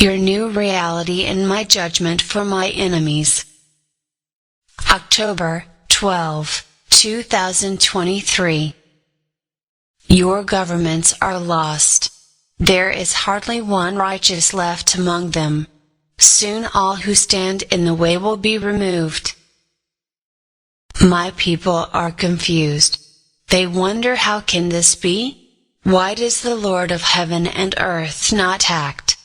your new reality and my judgment for my enemies. October 12, 2023. Your governments are lost. There is hardly one righteous left among them. Soon all who stand in the way will be removed. My people are confused. They wonder, how can this be? Why does the Lord of heaven and earth not act?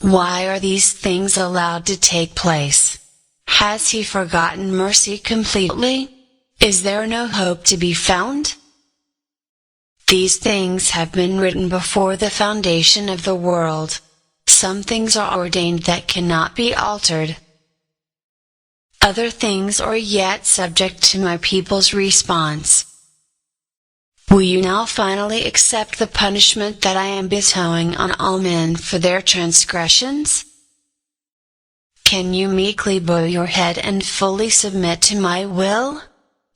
Why are these things allowed to take place? Has he forgotten mercy completely? Is there no hope to be found? These things have been written before the foundation of the world. Some things are ordained that cannot be altered. Other things are yet subject to my people's response. Will you now finally accept the punishment that I am bestowing on all men for their transgressions? Can you meekly bow your head and fully submit to my will?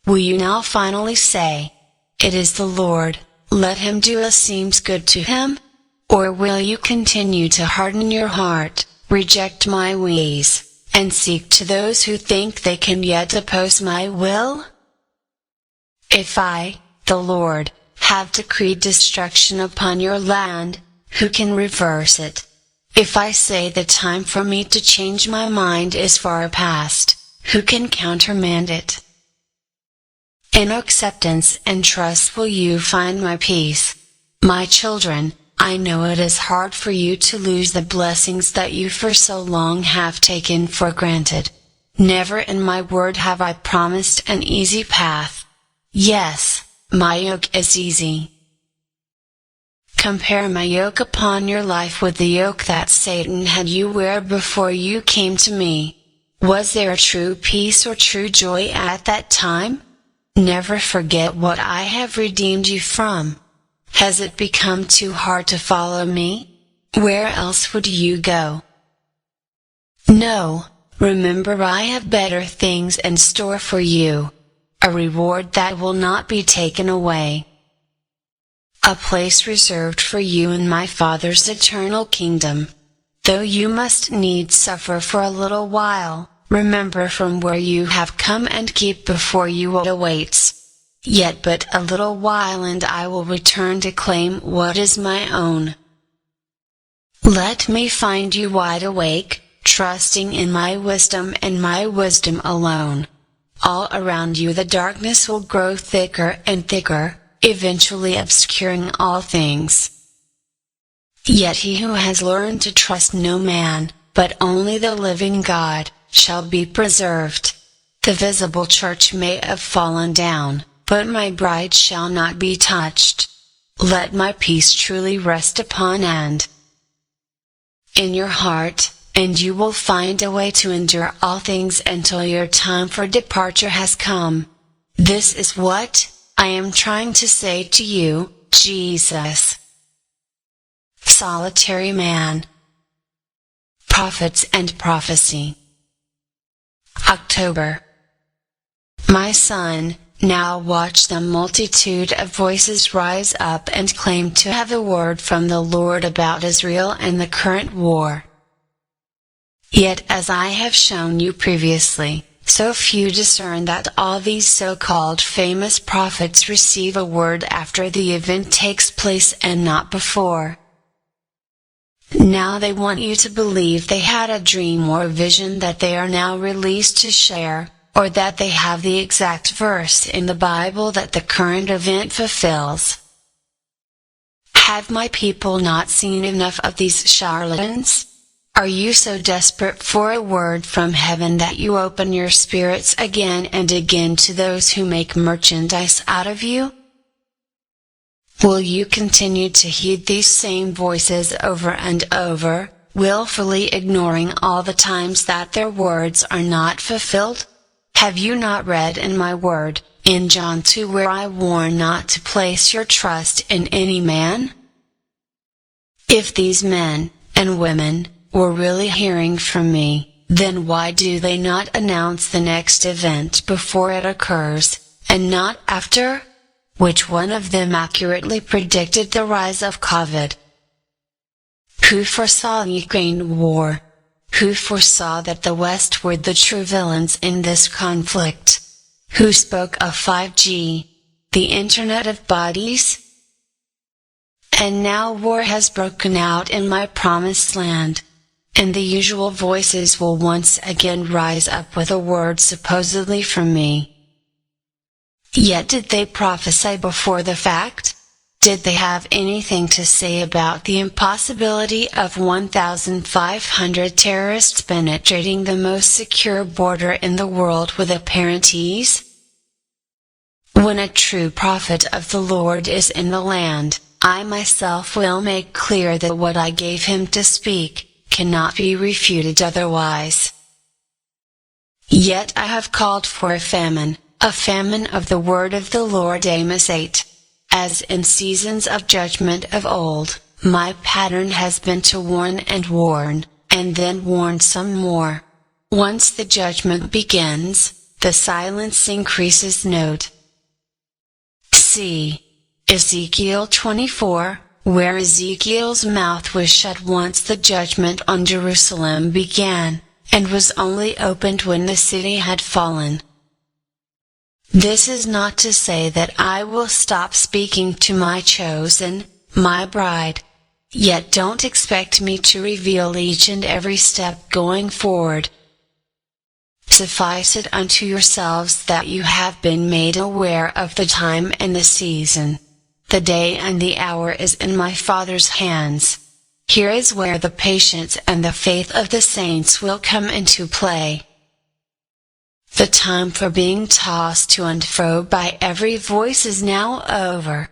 Will you now finally say, "It is the Lord, let him do as seems good to him"? Or will you continue to harden your heart, reject my ways, and seek to those who think they can yet oppose my will? If I, the Lord, have decreed destruction upon your land, who can reverse it? If I say the time for me to change my mind is far past, who can countermand it? In acceptance and trust will you find my peace. My children, I know it is hard for you to lose the blessings that you for so long have taken for granted. Never in my word have I promised an easy path. Yes, my yoke is easy. Compare my yoke upon your life with the yoke that Satan had you wear before you came to me. Was there true peace or true joy at that time? Never forget what I have redeemed you from. Has it become too hard to follow me? Where else would you go? No, remember I have better things in store for you. A reward that will not be taken away. A place reserved for you in my Father's eternal kingdom. Though you must needs suffer for a little while, remember from where you have come and keep before you what awaits. Yet but a little while and I will return to claim what is my own. Let me find you wide awake, trusting in my wisdom and my wisdom alone. All around you the darkness will grow thicker and thicker, eventually obscuring all things. Yet he who has learned to trust no man, but only the living God, shall be preserved. The visible church may have fallen down, but my bride shall not be touched. Let my peace truly rest upon and in your heart, and you will find a way to endure all things until your time for departure has come. This is what I am trying to say to you, Jesus. Solitary man. Prophets and prophecy. October. My son, now watch the multitude of voices rise up and claim to have a word from the Lord about Israel and the current war. Yet as I have shown you previously, so few discern that all these so-called famous prophets receive a word after the event takes place and not before. Now they want you to believe they had a dream or vision that they are now released to share, or that they have the exact verse in the Bible that the current event fulfills. Have my people not seen enough of these charlatans? Are you so desperate for a word from heaven that you open your spirits again and again to those who make merchandise out of you? Will you continue to heed these same voices over and over, willfully ignoring all the times that their words are not fulfilled? Have you not read in my word, in John 2, where I warn not to place your trust in any man? If these men and women were really hearing from me, then why do they not announce the next event before it occurs, and not after? Which one of them accurately predicted the rise of COVID? Who foresaw Ukraine war? Who foresaw that the West were the true villains in this conflict? Who spoke of 5G, the Internet of Bodies? And now war has broken out in my promised land. And the usual voices will once again rise up with a word supposedly from me. Yet did they prophesy before the fact? Did they have anything to say about the impossibility of 1,500 terrorists penetrating the most secure border in the world with apparent ease? When a true prophet of the Lord is in the land, I myself will make clear that what I gave him to speak cannot be refuted otherwise. Yet I have called for a famine of the word of the Lord. Amos 8. As in seasons of judgment of old, my pattern has been to warn, and then warn some more. Once the judgment begins, the silence increases. Note. See Ezekiel 24, where Ezekiel's mouth was shut once the judgment on Jerusalem began, and was only opened when the city had fallen. This is not to say that I will stop speaking to my chosen, my bride. Yet don't expect me to reveal each and every step going forward. Suffice it unto yourselves that you have been made aware of the time and the season. The day and the hour is in my Father's hands. Here is where the patience and the faith of the saints will come into play. The time for being tossed to and fro by every voice is now over.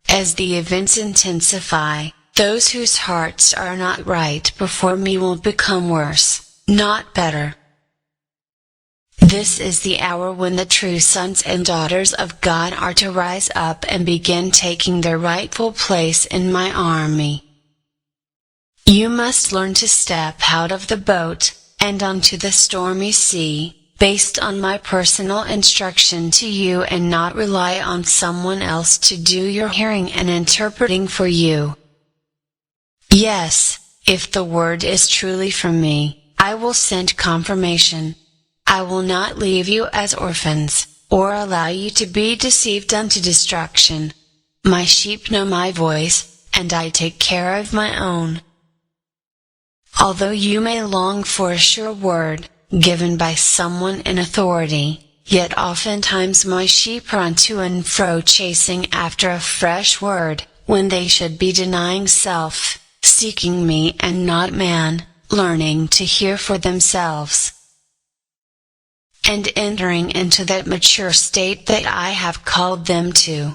As the events intensify, those whose hearts are not right before me will become worse, not better. This is the hour when the true sons and daughters of God are to rise up and begin taking their rightful place in my army. You must learn to step out of the boat, and onto the stormy sea, based on my personal instruction to you, and not rely on someone else to do your hearing and interpreting for you. Yes, if the word is truly from me, I will send confirmation. I will not leave you as orphans, or allow you to be deceived unto destruction. My sheep know my voice, and I take care of my own. Although you may long for a sure word, given by someone in authority, yet oftentimes my sheep run to and fro chasing after a fresh word, when they should be denying self, seeking me and not man, learning to hear for themselves, and entering into that mature state that I have called them to.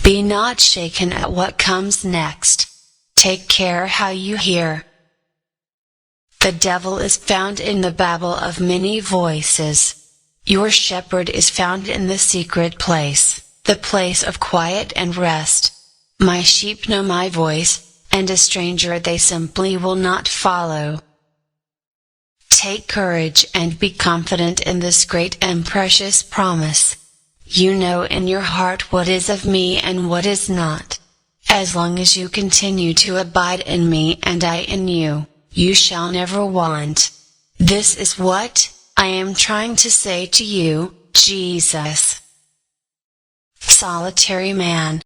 Be not shaken at what comes next. Take care how you hear. The devil is found in the babble of many voices. Your shepherd is found in the secret place, the place of quiet and rest. My sheep know my voice, and a stranger they simply will not follow. Take courage and be confident in this great and precious promise. You know in your heart what is of me and what is not. As long as you continue to abide in me and I in you, you shall never want. This is what I am trying to say to you, Jesus. Solitary man.